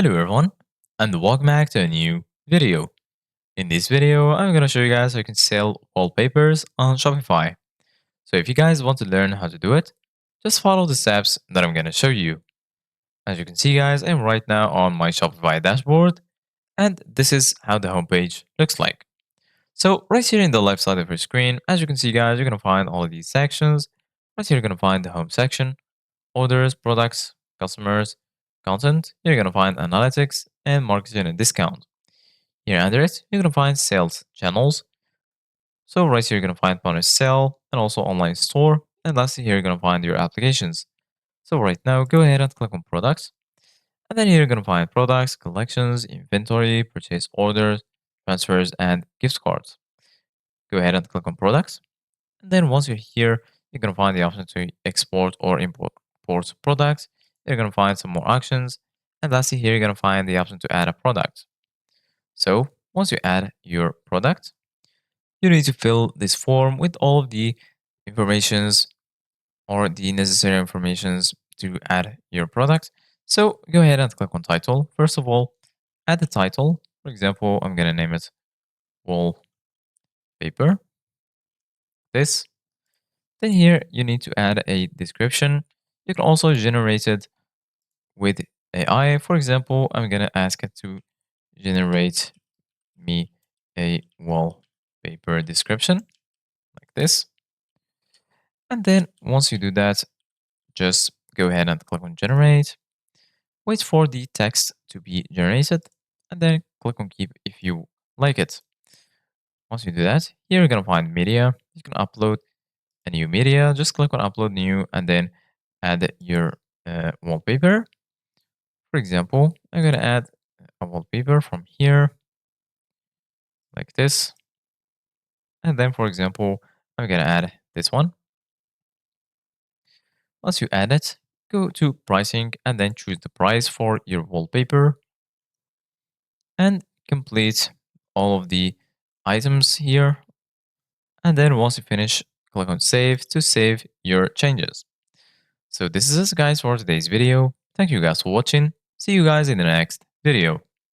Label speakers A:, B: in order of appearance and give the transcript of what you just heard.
A: Hello everyone, and welcome back to a new video. In this video, I'm going to show you guys how you can sell wallpapers on Shopify. So if you guys want to learn how to do it, just follow the steps that I'm going to show you. As you can see guys, I'm right now on my Shopify dashboard, and this is how the homepage looks like. So right here in the left side of your screen, as you can see guys, you're going to find all of these sections. Right here you're going to find the home section, orders, products, customers, content. You're going to find analytics and marketing and discount. Here under it, you're going to find sales channels. So right here, you're going to find point of sale and also online store. And lastly, here you're going to find your applications. So right now, go ahead and click on products. And then here you're going to find products, collections, inventory, purchase orders, transfers, and gift cards. Go ahead and click on products. And then once you're here, you're going to find the option to export or import products. You're going to find some more options. And lastly, here you're going to find the option to add a product. So once you add your product, you need to fill this form with all of the informations or the necessary informations to add your product. So go ahead and click on title. First of all, add the title. For example, I'm going to name it wallpaper. This. Then here you need to add a description. You can also generate it with AI. For example, I'm going to ask it to generate me a wallpaper description like this. And then once you do that, just go ahead and click on generate. Wait for the text to be generated and then click on keep if you like it. Once you do that, here you're going to find media. You can upload a new media. Just click on upload new and then add your wallpaper. For example, I'm going to add a wallpaper from here like this. And then, for example, I'm going to add this one. Once you add it, go to pricing and then choose the price for your wallpaper and complete all of the items here. And then once you finish, click on save to save your changes. So this is it guys for today's video. Thank you guys for watching. See you guys in the next video.